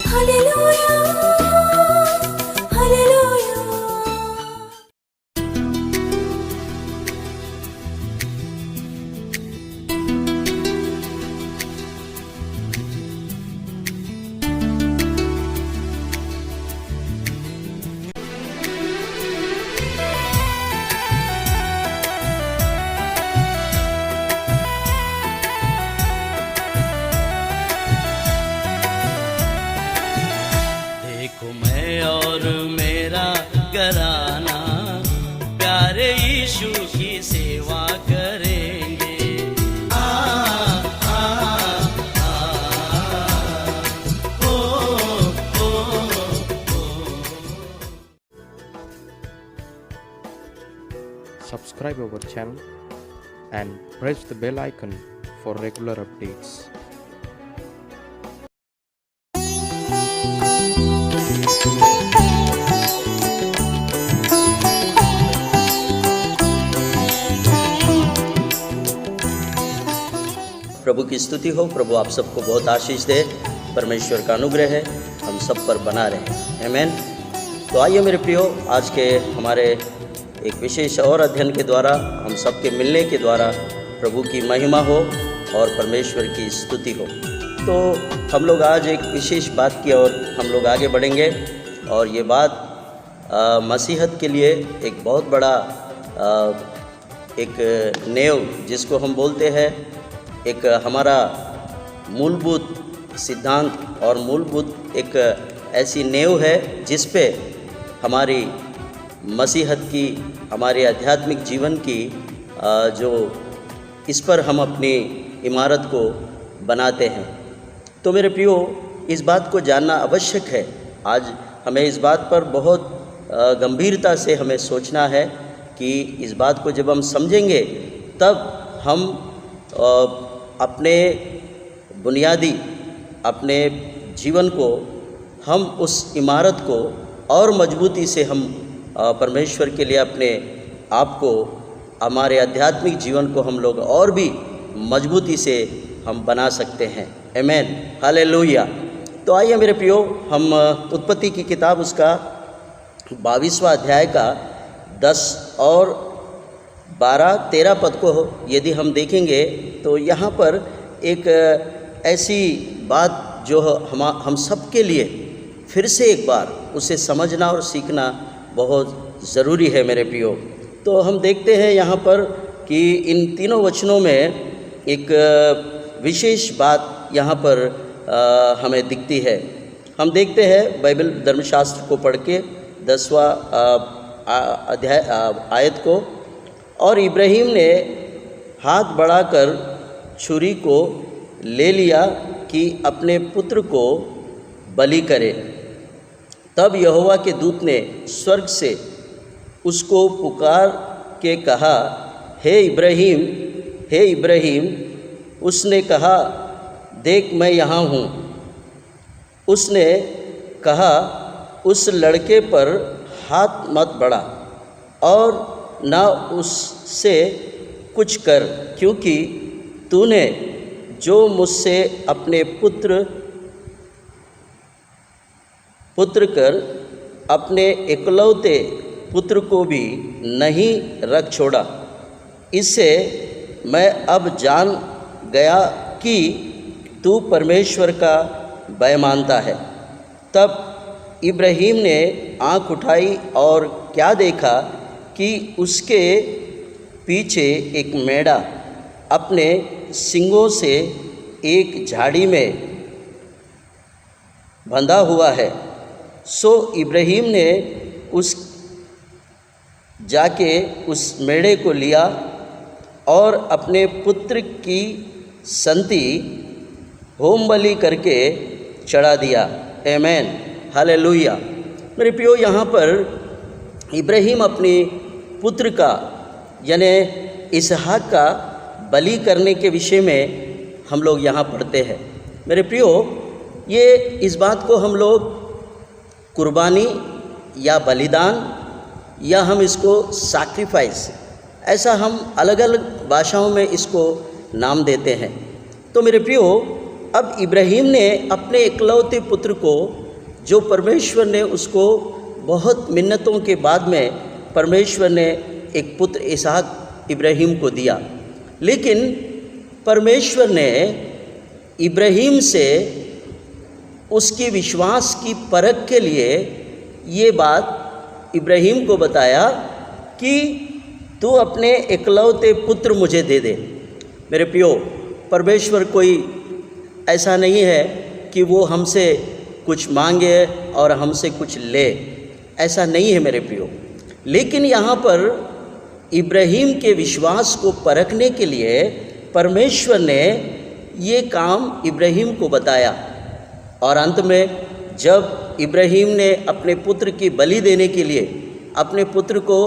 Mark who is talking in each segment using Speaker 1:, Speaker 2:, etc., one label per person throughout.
Speaker 1: Hallelujah hallelujah.
Speaker 2: देखो मैं और मेरा घराना प्यारे यीशु की सेवा करेंगे। आ, आ, आ, ओ, ओ, ओ।
Speaker 3: Subscribe our channel and press the bell icon for regular updates.
Speaker 2: प्रभु की स्तुति हो। प्रभु आप सबको बहुत आशीष दे। परमेश्वर का अनुग्रह है हम सब पर बना रहे। आमीन। तो आइए मेरे प्रियो, आज के हमारे एक विशेष और अध्ययन के द्वारा हम सबके मिलने के द्वारा प्रभु की महिमा हो और परमेश्वर की स्तुति हो। तो हम लोग आज एक विशेष बात की ओर हम लोग आगे बढ़ेंगे और ये बात मसीहत के लिए एक बहुत बड़ा एक नेव जिसको हम बोलते हैं, एक हमारा मूलभूत सिद्धांत और मूलभूत एक ऐसी नेव है जिस पे हमारी मसीहत की, हमारे आध्यात्मिक जीवन की जो इस पर हम अपनी इमारत को बनाते हैं। तो मेरे प्रियो, इस बात को जानना आवश्यक है। आज हमें इस बात पर बहुत गंभीरता से हमें सोचना है कि इस बात को जब हम समझेंगे तब हम अपने बुनियादी अपने जीवन को, हम उस इमारत को और मजबूती से हम परमेश्वर के लिए अपने आप को, हमारे आध्यात्मिक जीवन को हम लोग और भी मजबूती से हम बना सकते हैं। आमीन, हालेलुया। तो आइए मेरे प्रियो, हम उत्पत्ति की किताब उसका 22वां अध्याय का 10 और 12-13 पद को यदि हम देखेंगे तो यहाँ पर एक ऐसी बात जो हम सब के लिए फिर से एक बार उसे समझना और सीखना बहुत ज़रूरी है मेरे प्रियो। तो हम देखते हैं यहाँ पर कि इन तीनों वचनों में एक विशेष बात यहाँ पर हमें दिखती है। हम देखते हैं बाइबल धर्मशास्त्र को पढ़ के 10वां अध्याय आयत को। और इब्राहिम ने हाथ बढ़ाकर छुरी को ले लिया कि अपने पुत्र को बलि करे। तब यहोवा के दूत ने स्वर्ग से उसको पुकार के कहा, हे इब्राहिम, हे इब्राहिम। उसने कहा, देख मैं यहाँ हूँ। उसने कहा, उस लड़के पर हाथ मत बढ़ा और न उससे कुछ कर, क्योंकि तूने जो मुझसे अपने पुत्र कर अपने इकलौते पुत्र को भी नहीं रख छोड़ा। इससे मैं अब जान गया कि तू परमेश्वर का भय मानता है। तब इब्राहिम ने आँख उठाई और क्या देखा कि उसके पीछे एक मेढ़ा अपने सींगों से एक झाड़ी में बंधा हुआ है। सो इब्राहिम ने जाके उस मेढ़े को लिया और अपने पुत्र की संति होम बलि करके चढ़ा दिया। आमीन, हालेलुया। मेरे प्रियो, यहाँ पर इब्राहिम अपने पुत्र का यानी इसहाक का बलि करने के विषय में हम लोग यहाँ पढ़ते हैं। मेरे प्रियो, ये इस बात को हम लोग कुर्बानी या बलिदान या हम इसको सैक्रिफाइस, ऐसा हम अलग अलग भाषाओं में इसको नाम देते हैं। तो मेरे प्रियो, अब इब्राहिम ने अपने इकलौते पुत्र को, जो परमेश्वर ने उसको बहुत मिन्नतों के बाद में परमेश्वर ने एक पुत्र इसहाक इब्राहिम को दिया, लेकिन परमेश्वर ने इब्राहिम से उसके विश्वास की परख के लिए ये बात इब्राहिम को बताया कि तू अपने इकलौते पुत्र मुझे दे दे। मेरे प्रियो, परमेश्वर कोई ऐसा नहीं है कि वो हमसे कुछ मांगे और हमसे कुछ ले, ऐसा नहीं है मेरे प्रियो। लेकिन यहाँ पर इब्राहिम के विश्वास को परखने के लिए परमेश्वर ने ये काम इब्राहिम को बताया, और अंत में जब इब्राहिम ने अपने पुत्र की बलि देने के लिए, अपने पुत्र को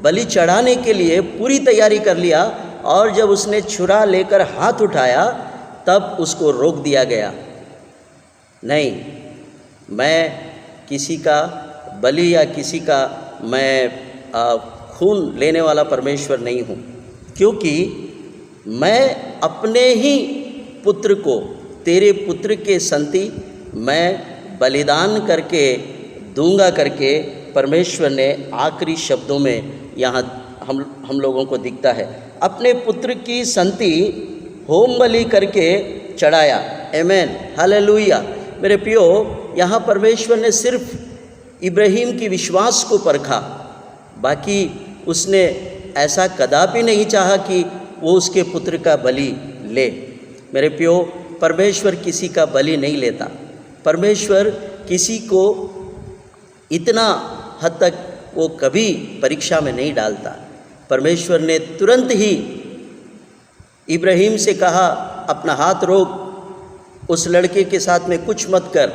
Speaker 2: बलि चढ़ाने के लिए पूरी तैयारी कर लिया, और जब उसने छुरा लेकर हाथ उठाया तब उसको रोक दिया गया। नहीं, मैं किसी का बलि या किसी का मैं खून लेने वाला परमेश्वर नहीं हूँ, क्योंकि मैं अपने ही पुत्र को तेरे पुत्र के संति मैं बलिदान करके दूंगा करके परमेश्वर ने आखिरी शब्दों में यहाँ हम लोगों को दिखता है। अपने पुत्र की संति होम बलि करके चढ़ाया। आमीन, हालेलुया। मेरे प्रियो, यहाँ परमेश्वर ने सिर्फ इब्राहिम की विश्वास को परखा, बाकी उसने ऐसा कदापि नहीं चाहा कि वो उसके पुत्र का बलि ले। मेरे प्रियो, परमेश्वर किसी का बलि नहीं लेता। परमेश्वर किसी को इतना हद तक वो कभी परीक्षा में नहीं डालता। परमेश्वर ने तुरंत ही इब्राहिम से कहा, अपना हाथ रोक, उस लड़के के साथ में कुछ मत कर।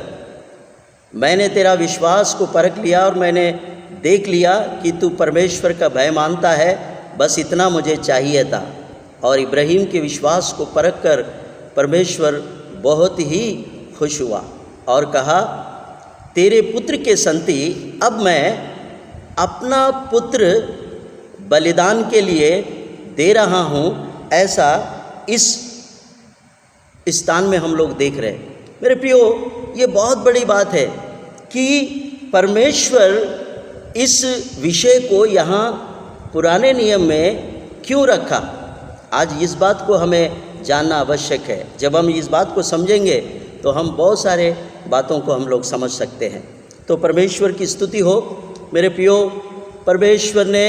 Speaker 2: मैंने तेरा विश्वास को परख लिया और मैंने देख लिया कि तू परमेश्वर का भय मानता है, बस इतना मुझे चाहिए था। और इब्राहिम के विश्वास को परख कर परमेश्वर बहुत ही खुश हुआ और कहा, तेरे पुत्र के संति अब मैं अपना पुत्र बलिदान के लिए दे रहा हूँ। ऐसा इस स्थान में हम लोग देख रहे हैं। मेरे प्रियो, ये बहुत बड़ी बात है कि परमेश्वर इस विषय को यहाँ पुराने नियम में क्यों रखा। आज इस बात को हमें जानना आवश्यक है। जब हम इस बात को समझेंगे तो हम बहुत सारे बातों को हम लोग समझ सकते हैं। तो परमेश्वर की स्तुति हो। मेरे प्रियो, परमेश्वर ने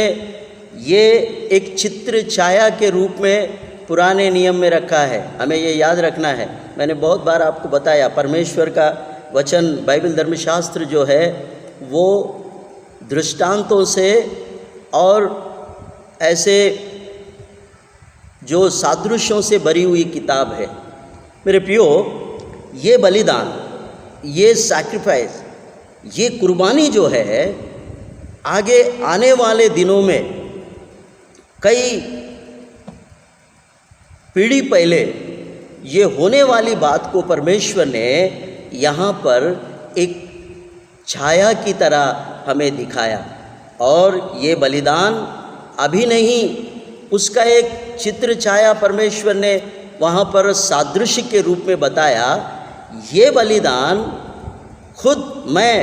Speaker 2: ये एक चित्र छाया के रूप में पुराने नियम में रखा है। हमें ये याद रखना है। मैंने बहुत बार आपको बताया, परमेश्वर का वचन, बाइबल धर्मशास्त्र जो है वो दृष्टांतों से और ऐसे जो सादृश्यों से भरी हुई किताब है। मेरे प्रियो, ये बलिदान, ये सैक्रिफाइस, ये कुर्बानी जो है आगे आने वाले दिनों में कई पीढ़ी पहले ये होने वाली बात को परमेश्वर ने यहाँ पर एक छाया की तरह हमें दिखाया। और ये बलिदान अभी नहीं, उसका एक चित्र छाया परमेश्वर ने वहाँ पर सादृश्य के रूप में बताया। ये बलिदान खुद मैं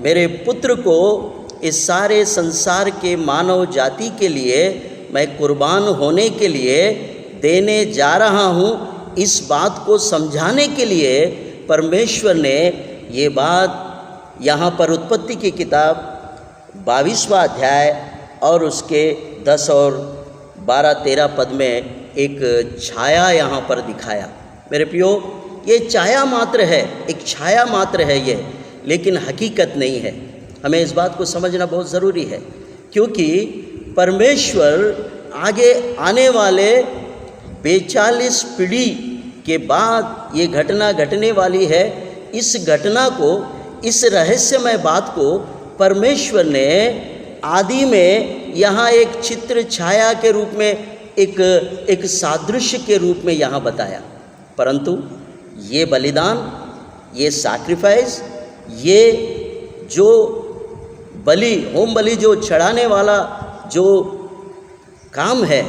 Speaker 2: मेरे पुत्र को इस सारे संसार के मानव जाति के लिए मैं कुर्बान होने के लिए देने जा रहा हूँ। इस बात को समझाने के लिए परमेश्वर ने ये बात यहाँ पर उत्पत्ति की किताब 22वां अध्याय और उसके 10 और 12-13 पद में एक छाया यहाँ पर दिखाया। मेरे प्रियो, ये छाया मात्र है, एक छाया मात्र है ये, लेकिन हकीकत नहीं है। हमें इस बात को समझना बहुत ज़रूरी है, क्योंकि परमेश्वर आगे आने वाले 42 पीढ़ी के बाद ये घटना घटने वाली है। इस घटना को, इस रहस्यमय बात को परमेश्वर ने आदि में यहाँ एक चित्र छाया के रूप में, एक सादृश्य के रूप में यहाँ बताया। परंतु ये बलिदान, ये सैक्रिफाइस, ये जो बलि, होम बलि जो चढ़ाने वाला जो काम है,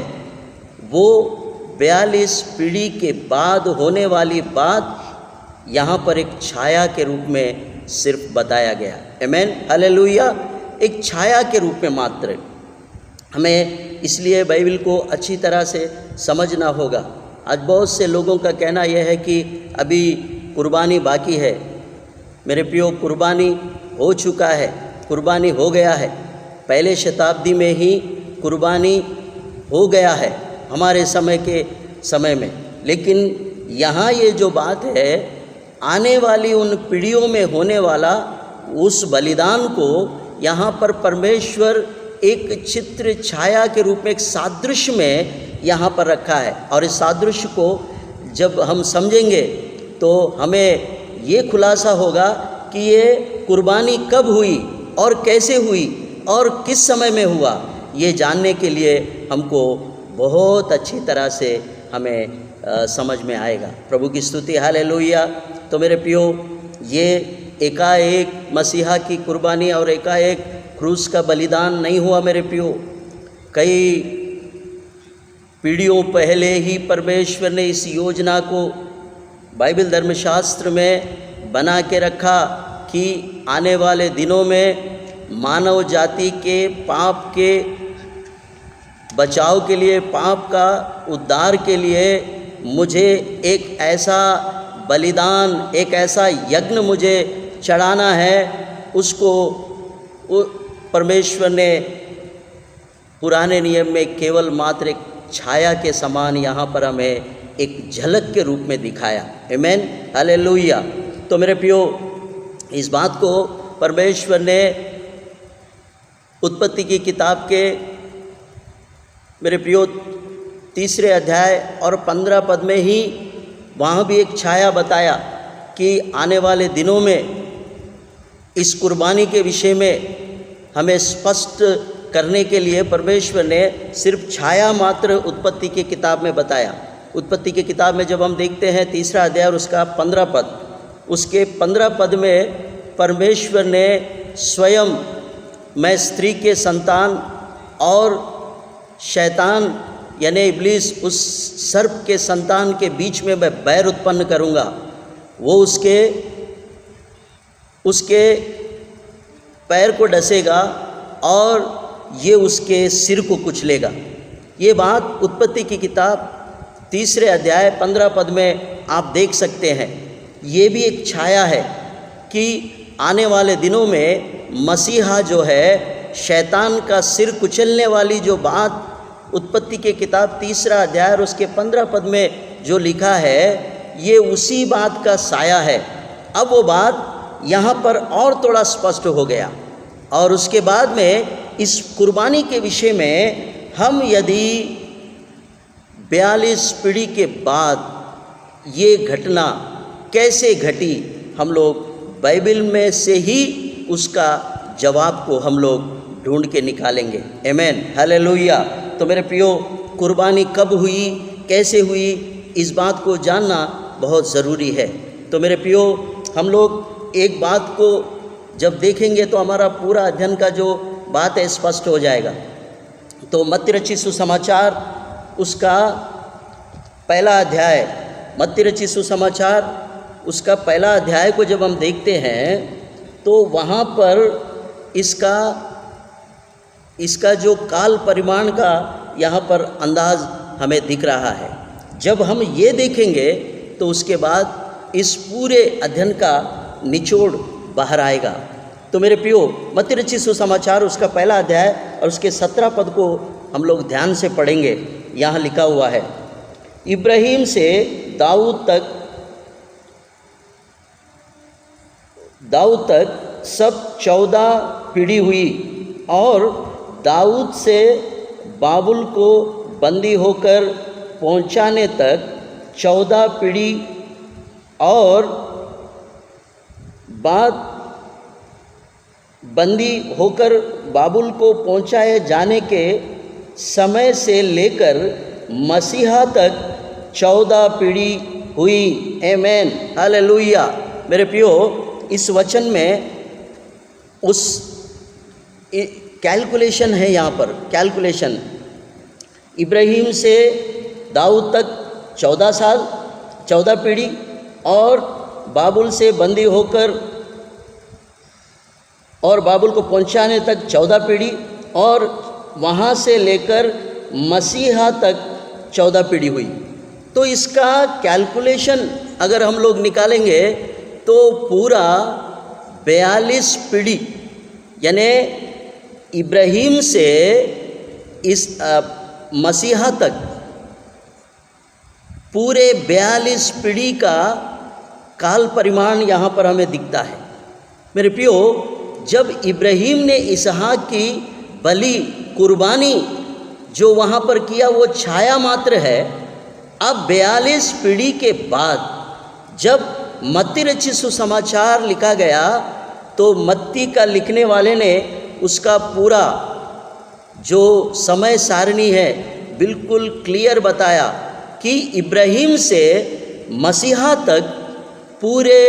Speaker 2: वो 42 पीढ़ी के बाद होने वाली बात यहाँ पर एक छाया के रूप में सिर्फ बताया गया। आमीन, हालेलुया। एक छाया के रूप में मात्र। हमें इसलिए बाइबल को अच्छी तरह से समझना होगा। आज बहुत से लोगों का कहना यह है कि अभी कुर्बानी बाकी है। मेरे प्रियो, कुर्बानी हो चुका है, कुर्बानी हो गया है। पहले शताब्दी में ही कुर्बानी हो गया है हमारे समय में। लेकिन यहाँ ये जो बात है, आने वाली उन पीढ़ियों में होने वाला उस बलिदान को यहाँ पर परमेश्वर एक चित्र छाया के रूप में, एक सादृश्य में यहाँ पर रखा है। और इस सादृश्य को जब हम समझेंगे तो हमें ये खुलासा होगा कि ये कुर्बानी कब हुई और कैसे हुई और किस समय में हुआ। ये जानने के लिए हमको बहुत अच्छी तरह से हमें समझ में आएगा। प्रभु की स्तुति, हालेलुया। तो मेरे प्रियो, ये एकाएक मसीहा की कुर्बानी और एकाएक क्रूस का बलिदान नहीं हुआ मेरे प्रियो। कई पीढ़ियों पहले ही परमेश्वर ने इस योजना को बाइबल धर्मशास्त्र में बना के रखा कि आने वाले दिनों में मानव जाति के पाप के बचाव के लिए, पाप का उद्धार के लिए मुझे एक ऐसा बलिदान, एक ऐसा यज्ञ मुझे चढ़ाना है। उसको परमेश्वर ने पुराने नियम में केवल मात्र एक छाया के समान यहाँ पर हमें एक झलक के रूप में दिखाया। आमीन, हालेलुया। तो मेरे प्रियो, इस बात को परमेश्वर ने उत्पत्ति की किताब के मेरे प्रियो 3 अध्याय और 15 पद में ही वहाँ भी एक छाया बताया कि आने वाले दिनों में इस कुर्बानी के विषय में हमें स्पष्ट करने के लिए परमेश्वर ने सिर्फ छाया मात्र उत्पत्ति की किताब में बताया। उत्पत्ति की किताब में जब हम देखते हैं 3 अध्याय और उसका 15 पद, उसके 15 पद में परमेश्वर ने स्वयं, मैं स्त्री के संतान और शैतान यानी इब्लीस, उस सर्प के संतान के बीच में मैं बैर उत्पन्न करूँगा। वो उसके पैर को डसेगा और ये उसके सिर को कुचलेगा। ये बात उत्पत्ति की किताब 3 अध्याय 15 पद में आप देख सकते हैं। ये भी एक छाया है कि आने वाले दिनों में मसीहा जो है, शैतान का सिर कुचलने वाली जो बात उत्पत्ति के किताब 3 अध्याय और उसके 15 पद में जो लिखा है, ये उसी बात का साया है। अब वो बात यहाँ पर और थोड़ा स्पष्ट हो गया। और उसके बाद में इस कुर्बानी के विषय में हम यदि 42 पीढ़ी के बाद ये घटना कैसे घटी, हम लोग बाइबल में से ही उसका जवाब को हम लोग ढूंढ के निकालेंगे। आमीन, हालेलुया। तो मेरे प्रियो, कुर्बानी कब हुई, कैसे हुई, इस बात को जानना बहुत ज़रूरी है। तो मेरे प्रियो, हम लोग एक बात को जब देखेंगे तो हमारा पूरा अध्ययन का जो बात है स्पष्ट हो जाएगा। तो मत्ती रचित सुसमाचार उसका पहला अध्याय, मत्ती रचित सुसमाचार उसका पहला अध्याय को जब हम देखते हैं तो वहाँ पर इसका जो काल परिमाण का यहाँ पर अंदाज हमें दिख रहा है। जब हम ये देखेंगे तो उसके बाद इस पूरे अध्ययन का निचोड़ बाहर आएगा। तो मेरे प्रियो, मत्ती रचित सुसमाचार उसका पहला अध्याय और उसके 17 पद को हम लोग ध्यान से पढ़ेंगे। यहाँ लिखा हुआ है, इब्राहिम से दाऊद तक सब 14 पीढ़ी हुई और दाऊद से बाबुल को बंदी होकर पहुंचाने तक 14 पीढ़ी और बाद बंदी होकर बाबुल को पहुंचाए जाने के समय से लेकर मसीहा तक 14 पीढ़ी हुई। आमीन, हालेलुया। मेरे प्रियो, इस वचन में उस कैलकुलेशन है, यहाँ पर कैलकुलेशन, इब्राहिम से दाऊद तक 14 साल, 14 पीढ़ी और बाबुल से बंदी होकर और बाबुल को पहुंचाने तक 14 पीढ़ी, और वहाँ से लेकर मसीहा तक 14 पीढ़ी हुई। तो इसका कैलकुलेशन अगर हम लोग निकालेंगे तो पूरा 42 पीढ़ी, यानी इब्राहिम से इस मसीहा तक पूरे 42 पीढ़ी का काल परिमाण यहाँ पर हमें दिखता है। मेरे प्रियो, जब इब्राहिम ने इसहाक की बलि कुर्बानी जो वहाँ पर किया वो छाया मात्र है। अब 42 पीढ़ी के बाद जब मत्ती रचित सुसमाचार लिखा गया तो मत्ती का लिखने वाले ने उसका पूरा जो समय सारणी है बिल्कुल क्लियर बताया कि इब्राहिम से मसीहा तक पूरे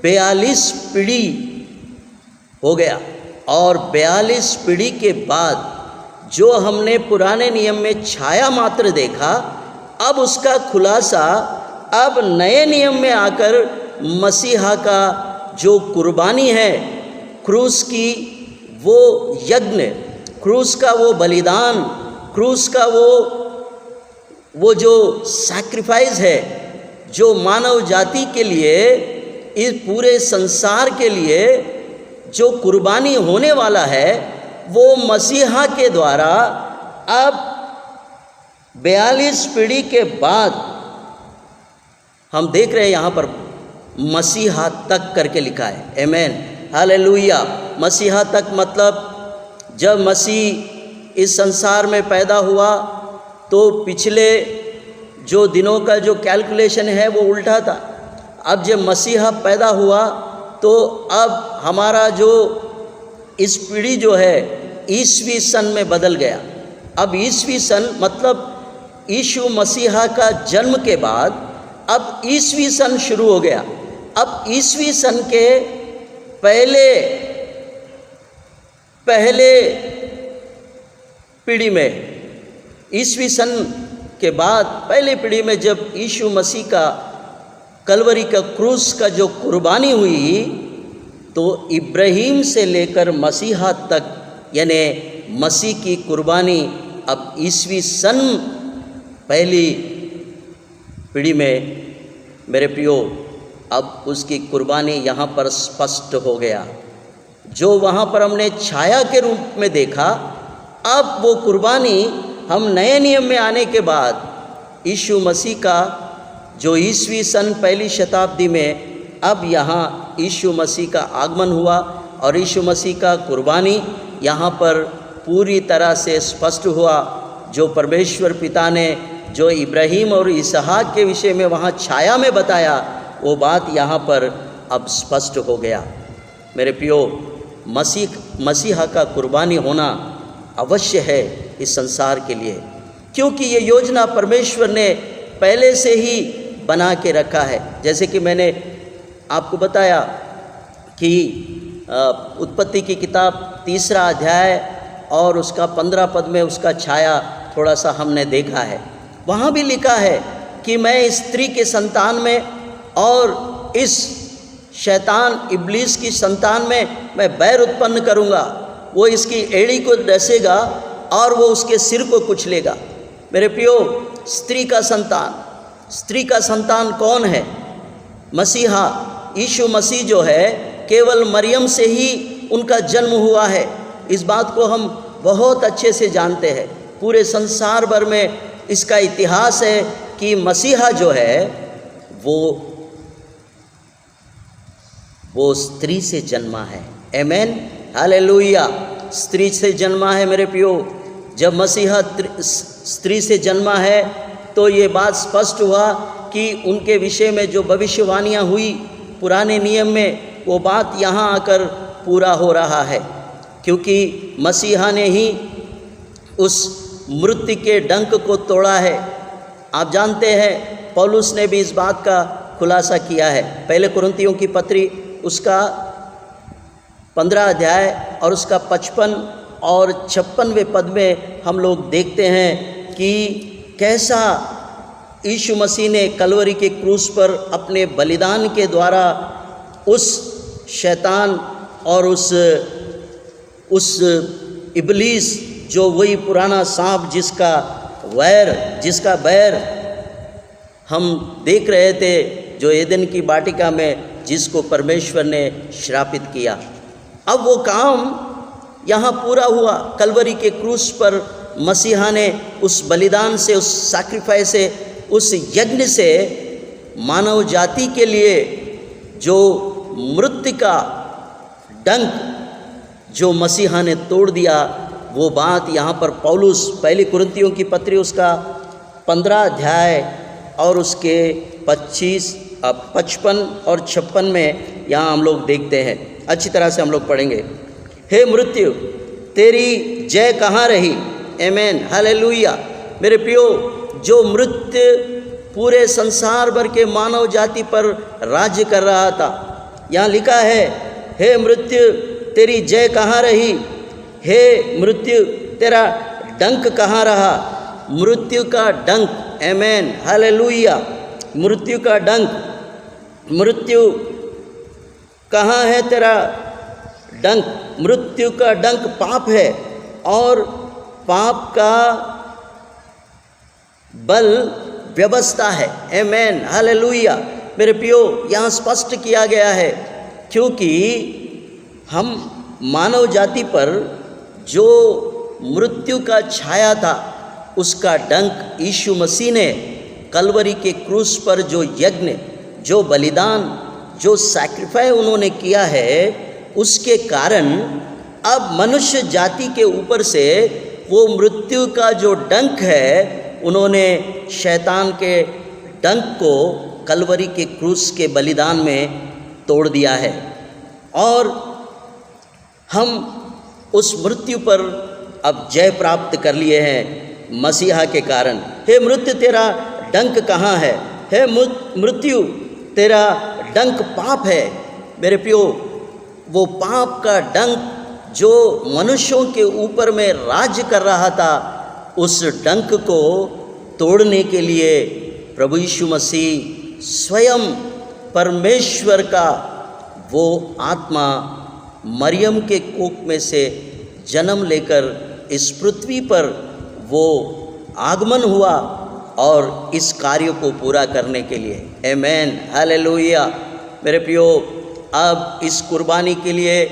Speaker 2: 42 पीढ़ी हो गया, और 42 पीढ़ी के बाद जो हमने पुराने नियम में छाया मात्र देखा, अब उसका खुलासा अब नए नियम में आकर मसीहा का जो कुर्बानी है, क्रूस की वो यज्ञ, क्रूस का वो बलिदान, क्रूस का वो जो सैक्रिफाइस है, जो मानव जाति के लिए, इस पूरे संसार के लिए जो कुर्बानी होने वाला है, वो मसीहा के द्वारा अब 42 पीढ़ी के बाद हम देख रहे हैं यहाँ पर मसीहा तक करके लिखा है। आमीन, हालेलुया। मसीहा तक मतलब जब मसीह इस संसार में पैदा हुआ तो पिछले जो दिनों का जो कैलकुलेशन है वो उल्टा था। अब जब मसीहा पैदा हुआ तो अब हमारा जो इस पीढ़ी जो है ईसवी सन में बदल गया। अब ईसवी सन मतलब यीशु मसीहा का जन्म के बाद अब ईसवी सन शुरू हो गया। अब ईसवी सन के पहले पीढ़ी में, ईसवी सन के बाद पहले पीढ़ी में जब यीशु मसीह का कलवरी का क्रूस का जो कुर्बानी हुई तो इब्राहिम से लेकर मसीहा तक यानी मसीह की कुर्बानी अब ईसवी सन पहली पीढ़ी में मेरे प्रियो अब उसकी कुर्बानी यहाँ पर स्पष्ट हो गया। जो वहाँ पर हमने छाया के रूप में देखा, अब वो कुर्बानी हम नए नियम में आने के बाद यीशु मसीह का जो ईसवी सन पहली शताब्दी में अब यहाँ यीशु मसीह का आगमन हुआ और यीशु मसीह का कुर्बानी यहाँ पर पूरी तरह से स्पष्ट हुआ। जो परमेश्वर पिता ने जो इब्राहिम और इसहाक के विषय में वहाँ छाया में बताया, वो बात यहाँ पर अब स्पष्ट हो गया। मेरे प्रियो, मसीहा का कुर्बानी होना अवश्य है इस संसार के लिए, क्योंकि ये योजना परमेश्वर ने पहले से ही बना के रखा है। जैसे कि मैंने आपको बताया कि उत्पत्ति की किताब 3 अध्याय और उसका 15 पद में उसका छाया थोड़ा सा हमने देखा है। वहाँ भी लिखा है कि मैं स्त्री के संतान में और इस शैतान इब्लीस की संतान में मैं बैर उत्पन्न करूँगा, वो इसकी एड़ी को डसेगा और वो उसके सिर को कुचलेगा। मेरे प्रियो, स्त्री का संतान कौन है? मसीहा यीशु मसीह जो है, केवल मरियम से ही उनका जन्म हुआ है। इस बात को हम बहुत अच्छे से जानते हैं। पूरे संसार भर में इसका इतिहास है कि मसीहा जो है वो स्त्री से जन्मा है। आमीन, हालेलुया। स्त्री से जन्मा है मेरे प्रियो। जब मसीहा स्त्री से जन्मा है तो ये बात स्पष्ट हुआ कि उनके विषय में जो भविष्यवाणियाँ हुई पुराने नियम में, वो बात यहाँ आकर पूरा हो रहा है, क्योंकि मसीहा ने ही उस मृत्यु के डंक को तोड़ा है। आप जानते हैं पौलुस ने भी इस बात का खुलासा किया है। पहले कुरिन्थियों की पत्री उसका 15 अध्याय और उसका 55 और 56वें पद में हम लोग देखते हैं कि कैसा यीशु मसीह ने कलवरी के क्रूस पर अपने बलिदान के द्वारा उस शैतान और उस इब्लीस, जो वही पुराना सांप जिसका बैर हम देख रहे थे, जो एदन की वाटिका में जिसको परमेश्वर ने श्रापित किया, अब वो काम यहाँ पूरा हुआ। कलवरी के क्रूस पर मसीहा ने उस बलिदान से, उस सैक्रिफाइस से, उस यज्ञ से मानव जाति के लिए जो मृत्यु का डंक जो मसीहा ने तोड़ दिया, वो बात यहाँ पर पौलुस पहली कुरिन्थियों की पत्री उसका 15 अध्याय और उसके 55 और 56 में यहाँ हम लोग देखते हैं। अच्छी तरह से हम लोग पढ़ेंगे। हे मृत्यु, तेरी जय कहाँ रही? आमीन, हालेलुया। मेरे प्रियो, जो मृत्यु पूरे संसार भर के मानव जाति पर राज्य कर रहा था, यहाँ लिखा है, हे मृत्यु तेरी जय कहाँ रही? हे मृत्यु तेरा डंक कहाँ रहा? मृत्यु का डंक, आमीन, हालेलुया। मृत्यु का डंक, मृत्यु कहाँ है तेरा डंक? मृत्यु का डंक पाप है और पाप का बल व्यवस्था है। आमीन, हालेलुया। मेरे प्रियो, यहाँ स्पष्ट किया गया है, क्योंकि हम मानव जाति पर जो मृत्यु का छाया था, उसका डंक यीशु मसीह ने कलवरी के क्रूस पर जो यज्ञ, जो बलिदान, जो सैक्रिफाइस उन्होंने किया है, उसके कारण अब मनुष्य जाति के ऊपर से वो मृत्यु का जो डंक है, उन्होंने शैतान के डंक को कलवरी के क्रूस के बलिदान में तोड़ दिया है और हम उस मृत्यु पर अब जय प्राप्त कर लिए हैं मसीहा के कारण। हे मृत्यु तेरा डंक कहाँ है? हे मृत्यु तेरा डंक पाप है। मेरे प्रियो, वो पाप का डंक जो मनुष्यों के ऊपर में राज्य कर रहा था, उस डंक को तोड़ने के लिए प्रभु यीशु मसीह स्वयं परमेश्वर का वो आत्मा मरियम के कोख में से जन्म लेकर इस पृथ्वी पर वो आगमन हुआ और इस कार्य को पूरा करने के लिए। आमीन, हालेलुया। मेरे प्रियो, अब इस कुर्बानी के लिए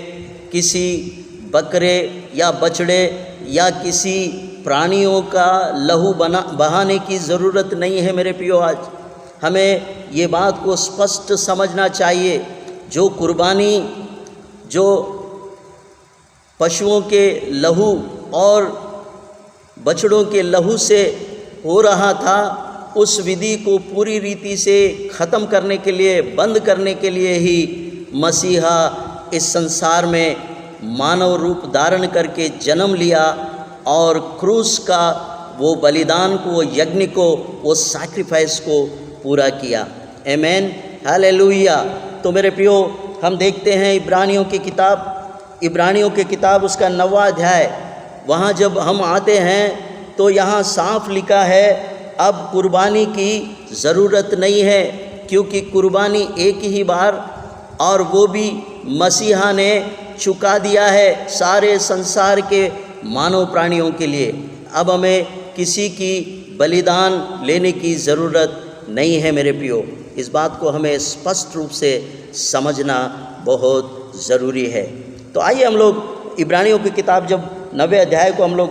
Speaker 2: किसी बकरे या बछड़े या किसी प्राणियों का लहू बहाने की ज़रूरत नहीं है। मेरे प्रियो, आज हमें ये बात को स्पष्ट समझना चाहिए, जो कुर्बानी जो पशुओं के लहू और बछड़ों के लहू से हो रहा था, उस विधि को पूरी रीति से ख़त्म करने के लिए, बंद करने के लिए ही मसीहा इस संसार में मानव रूप धारण करके जन्म लिया और क्रूस का वो बलिदान को, वो यज्ञ को, वो सैक्रिफाइस को पूरा किया। आमीन, हालेलुया। तो मेरे प्रियो, हम देखते हैं इब्रानियों की किताब उसका 9वां अध्याय, वहाँ जब हम आते हैं तो यहाँ साफ लिखा है, अब कुर्बानी की ज़रूरत नहीं है, क्योंकि कुर्बानी एक ही बार और वो भी मसीहा ने चुका दिया है सारे संसार के मानव प्राणियों के लिए। अब हमें किसी की बलिदान लेने की ज़रूरत नहीं है। मेरे प्रियो, इस बात को हमें स्पष्ट रूप से समझना बहुत ज़रूरी है। तो आइए हम लोग इब्रानियों की किताब जब 9वें अध्याय को हम लोग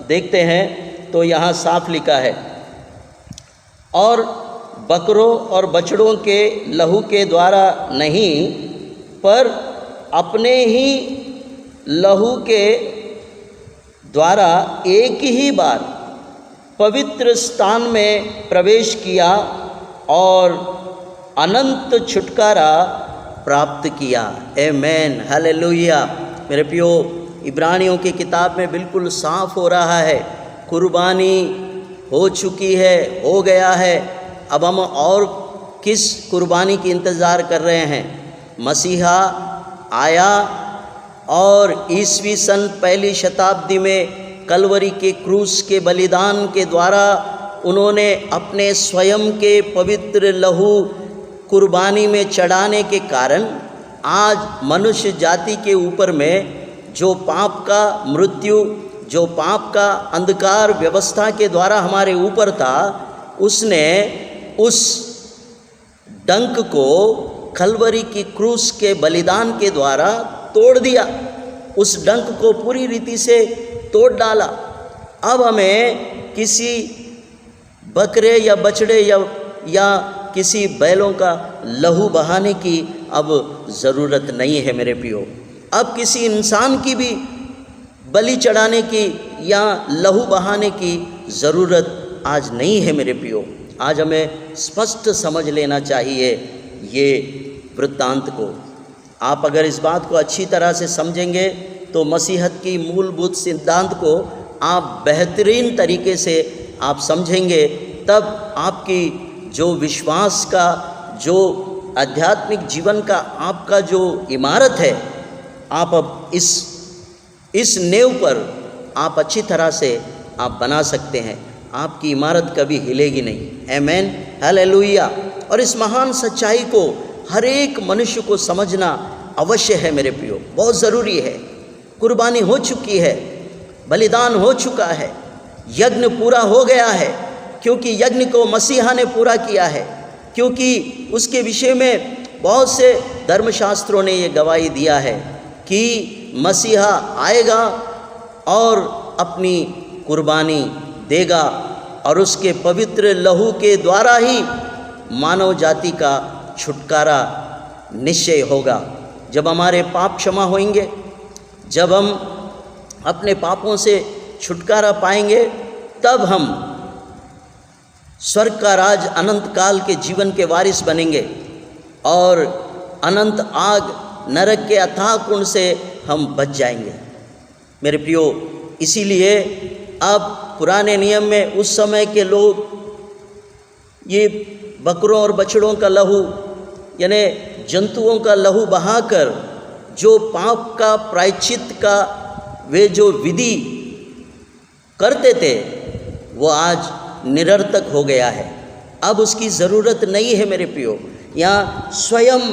Speaker 2: देखते हैं तो यहाँ साफ लिखा है, और बकरों और बछड़ों के लहू के द्वारा नहीं, पर अपने ही लहू के द्वारा एक ही बार पवित्र स्थान में प्रवेश किया और अनंत छुटकारा प्राप्त किया। आमीन, हालेलुया। मेरे प्रियो, इब्रानियों की किताब में बिल्कुल साफ हो रहा है, कुर्बानी हो चुकी है, हो गया है। अब हम और किस कुर्बानी की इंतज़ार कर रहे हैं? मसीहा आया और ईसवी सन 1ली शताब्दी में कलवरी के क्रूस के बलिदान के द्वारा उन्होंने अपने स्वयं के पवित्र लहू कुर्बानी में चढ़ाने के कारण आज मनुष्य जाति के ऊपर में जो पाप का मृत्यु, जो पाप का अंधकार व्यवस्था के द्वारा हमारे ऊपर था, उसने उस डंक को कलवरी की क्रूस के बलिदान के द्वारा तोड़ दिया। उस डंक को पूरी रीति से तोड़ डाला। अब हमें किसी बकरे या बछड़े या किसी बैलों का लहू बहाने की अब ज़रूरत नहीं है मेरे प्रियो। अब किसी इंसान की भी बलि चढ़ाने की या लहू बहाने की ज़रूरत आज नहीं है मेरे प्रियो। आज हमें स्पष्ट समझ लेना चाहिए ये वृत्तांत को। आप अगर इस बात को अच्छी तरह से समझेंगे तो मसीहत की मूलभूत सिद्धांत को आप बेहतरीन तरीके से आप समझेंगे, तब आपकी जो विश्वास का, जो आध्यात्मिक जीवन का आपका जो इमारत है, आप अब इस नींव पर आप अच्छी तरह से आप बना सकते हैं। आपकी इमारत कभी हिलेगी नहीं। आमीन, हालेलुया। और इस महान सच्चाई को हर एक मनुष्य को समझना अवश्य है मेरे प्रियो, बहुत ज़रूरी है। कुर्बानी हो चुकी है, बलिदान हो चुका है, यज्ञ पूरा हो गया है, क्योंकि यज्ञ को मसीहा ने पूरा किया है। क्योंकि उसके विषय में बहुत से धर्मशास्त्रों ने ये गवाही दिया है कि मसीहा आएगा और अपनी कुर्बानी देगा और उसके पवित्र लहू के द्वारा ही मानव जाति का छुटकारा निश्चय होगा। जब हमारे पाप क्षमा होंगे, जब हम अपने पापों से छुटकारा पाएंगे, तब हम स्वर्ग का राज अनंत काल के जीवन के वारिस बनेंगे और अनंत आग नरक के अथाह कुंड से हम बच जाएंगे मेरे प्रियो। इसीलिए अब पुराने नियम में उस समय के लोग ये बकरों और बछड़ों का लहू यानी जंतुओं का लहू बहाकर जो पाप का प्रायश्चित का वे जो विधि करते थे, वो आज निरर्थक हो गया है। अब उसकी ज़रूरत नहीं है मेरे प्रियो। यहाँ स्वयं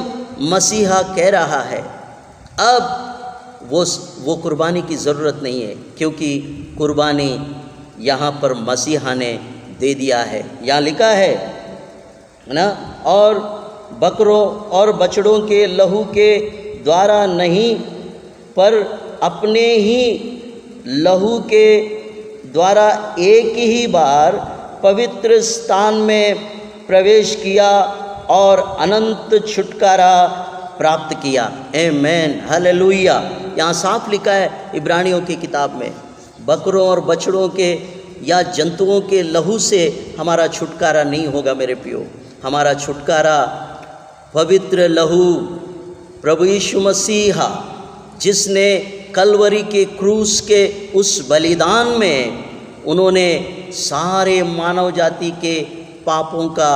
Speaker 2: मसीहा कह रहा है अब वो कुर्बानी की ज़रूरत नहीं है, क्योंकि कुर्बानी यहाँ पर मसीहा ने दे दिया है। यहाँ लिखा है ना, और बकरों और बछड़ों के लहू के द्वारा नहीं, पर अपने ही लहू के द्वारा एक ही बार पवित्र स्थान में प्रवेश किया और अनंत छुटकारा प्राप्त किया। आमीन, हालेलुया। यहाँ साफ लिखा है इब्रानियों की किताब में, बकरों और बछड़ों के या जंतुओं के लहू से हमारा छुटकारा नहीं होगा मेरे प्रियो। हमारा छुटकारा पवित्र लहू प्रभु यीशु मसीहा, जिसने कलवरी के क्रूस के उस बलिदान में उन्होंने सारे मानव जाति के पापों का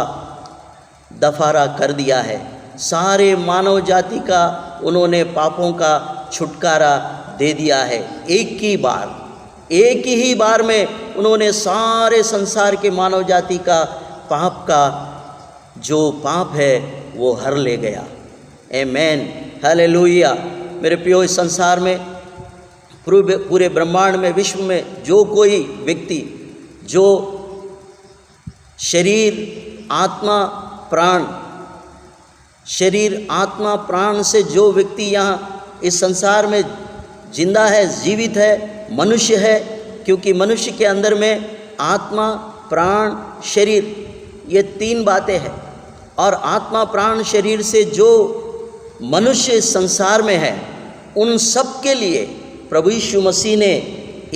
Speaker 2: दफारा कर दिया है। सारे मानव जाति का उन्होंने पापों का छुटकारा दे दिया है। एक ही बार में उन्होंने सारे संसार के मानव जाति का पाप का जो पाप है वो हर ले गया। आमीन, हालेलुया। मेरे प्रियो, इस संसार में पूरे ब्रह्मांड में, विश्व में जो कोई व्यक्ति जो शरीर आत्मा प्राण से जो व्यक्ति यहाँ इस संसार में जिंदा है, जीवित है, मनुष्य है, क्योंकि मनुष्य के अंदर में आत्मा, प्राण, शरीर, ये तीन बातें हैं। और आत्मा, प्राण, शरीर से जो मनुष्य इस संसार में है, उन सब के लिए प्रभु यीशु मसीह ने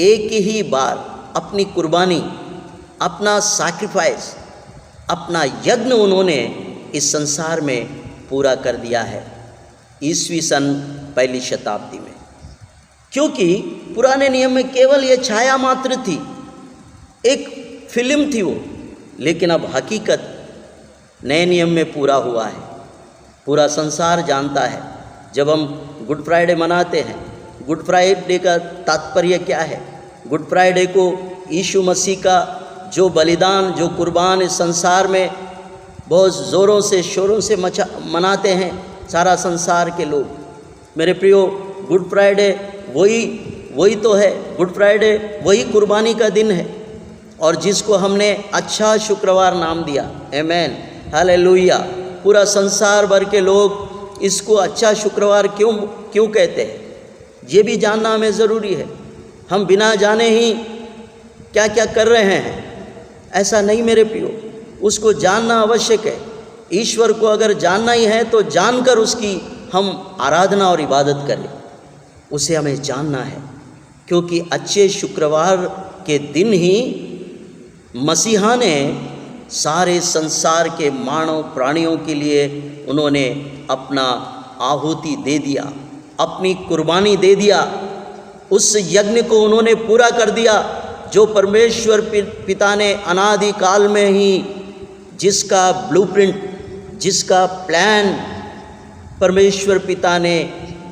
Speaker 2: एक ही बार अपनी कुर्बानी, अपना सैक्रिफाइस, अपना यज्ञ उन्होंने इस संसार में पूरा कर दिया है ईस्वी सन पहली शताब्दी में। क्योंकि पुराने नियम में केवल ये छाया मात्र थी, एक फिल्म थी वो, लेकिन अब हकीकत नए नियम में पूरा हुआ है। पूरा संसार जानता है। जब हम गुड फ्राइडे मनाते हैं, गुड फ्राइडे का तात्पर्य क्या है? गुड फ्राइडे को यीशु मसीह का जो बलिदान, जो कुर्बान इस संसार में बहुत ज़ोरों से शोरों से मनाते हैं सारा संसार के लोग। मेरे प्रियो, गुड फ्राइडे वही तो है। गुड फ्राइडे वही कुर्बानी का दिन है, और जिसको हमने अच्छा शुक्रवार नाम दिया। आमेन, हालेलुया। पूरा संसार भर के लोग इसको अच्छा शुक्रवार क्यों कहते हैं, ये भी जानना हमें ज़रूरी है। हम बिना जाने ही क्या क्या कर रहे हैं, ऐसा नहीं मेरे प्रियो, उसको जानना आवश्यक है। ईश्वर को अगर जानना ही है तो जानकर उसकी हम आराधना और इबादत करें, उसे हमें जानना है। क्योंकि अच्छे शुक्रवार के दिन ही मसीहा ने सारे संसार के मानव प्राणियों के लिए उन्होंने अपना आहुति दे दिया, अपनी कुर्बानी दे दिया। उस यज्ञ को उन्होंने पूरा कर दिया जो परमेश्वर पिता ने अनादि काल में ही जिसका ब्लूप्रिंट, जिसका प्लान परमेश्वर पिता ने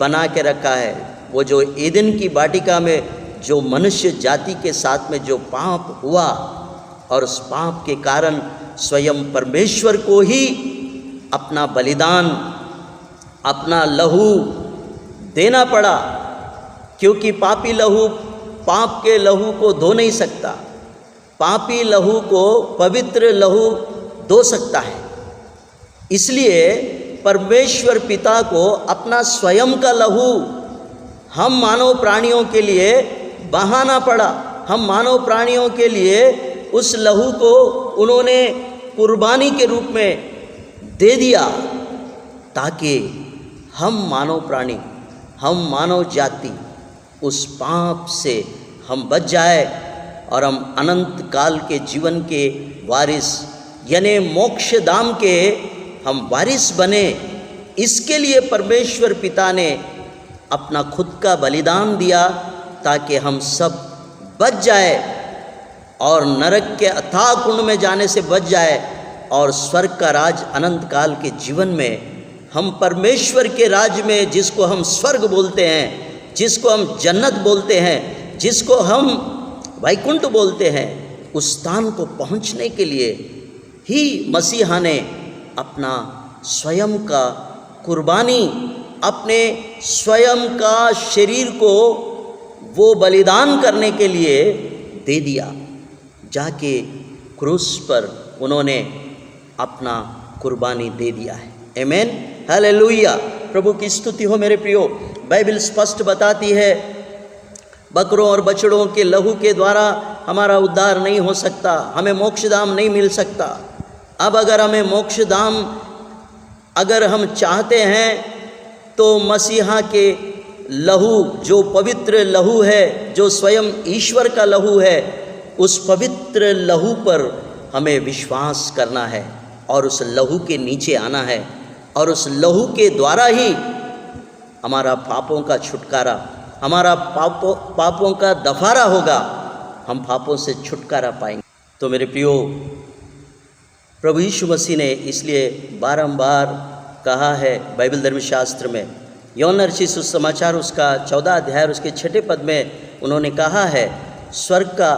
Speaker 2: बना के रखा है। वो जो ईदन की वाटिका में जो मनुष्य जाति के साथ में जो पाप हुआ, और उस पाप के कारण स्वयं परमेश्वर को ही अपना बलिदान, अपना लहू देना पड़ा। क्योंकि पापी लहू पाप के लहू को धो नहीं सकता, पापी लहू को पवित्र लहू धो सकता है। इसलिए परमेश्वर पिता को अपना स्वयं का लहू हम मानव प्राणियों के लिए बहाना पड़ा। हम मानव प्राणियों के लिए उस लहू को उन्होंने कुर्बानी के रूप में दे दिया, ताकि हम मानव प्राणी, हम मानव जाति उस पाप से हम बच जाए और हम अनंत काल के जीवन के वारिस यानी मोक्ष धाम के हम वारिस बने। इसके लिए परमेश्वर पिता ने अपना खुद का बलिदान दिया, ताकि हम सब बच जाए और नरक के अथाह कुंड में जाने से बच जाए, और स्वर्ग का राज अनंत काल के जीवन में हम परमेश्वर के राज में, जिसको हम स्वर्ग बोलते हैं, जिसको हम जन्नत बोलते हैं, जिसको हम वैकुंठ बोलते हैं, उस स्थान को पहुंचने के लिए ही मसीहा ने अपना स्वयं का कुर्बानी, अपने स्वयं का शरीर को वो बलिदान करने के लिए दे दिया। जाके क्रूस पर उन्होंने अपना कुर्बानी दे दिया है। आमेन, हालेलुया। प्रभु की स्तुति हो मेरे प्रियो। बाइबल स्पष्ट बताती है बकरों और बछड़ों के लहू के द्वारा हमारा उद्धार नहीं हो सकता, हमें मोक्षधाम नहीं मिल सकता। अब अगर हमें मोक्षधाम अगर हम चाहते हैं तो मसीहा के लहू, जो पवित्र लहू है, जो स्वयं ईश्वर का लहू है, उस पवित्र लहू पर हमें विश्वास करना है और उस लहू के नीचे आना है, और उस लहू के द्वारा ही हमारा पापों का छुटकारा, हमारा पापों का दफारा होगा, हम पापों से छुटकारा पाएंगे। तो मेरे प्रियो, प्रभु यीशु मसीह ने इसलिए बारंबार कहा है बाइबल धर्मशास्त्र में, यूहन्ना रचित सुसमाचार उसका 14 अध्याय उसके 6 पद में उन्होंने कहा है, स्वर्ग का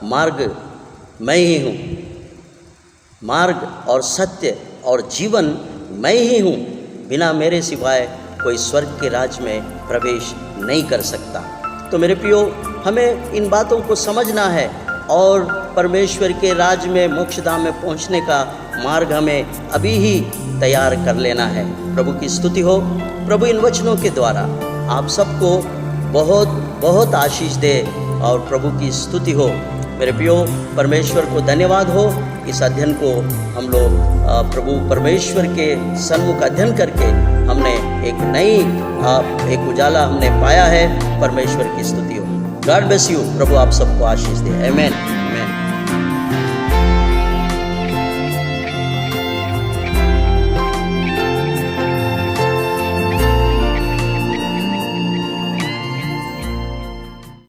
Speaker 2: मार्ग मैं ही हूँ, मार्ग और सत्य और जीवन मैं ही हूँ, बिना मेरे सिवाय कोई स्वर्ग के राज में प्रवेश नहीं कर सकता। तो मेरे प्रियो, हमें इन बातों को समझना है और परमेश्वर के राज में, मोक्षधाम में पहुंचने का मार्ग हमें अभी ही तैयार कर लेना है। प्रभु की स्तुति हो। प्रभु इन वचनों के द्वारा आप सबको बहुत बहुत आशीष दे और प्रभु की स्तुति हो। मेरे प्रियो, परमेश्वर को धन्यवाद हो। इस अध्ययन को हम लोग प्रभु परमेश्वर के सन्मुख अध्ययन करके हमने एक नई एक उजाला हमने पाया है। परमेश्वर की स्तुति हो। God bless you. प्रभु आप सबको आशीष दे। आमेन।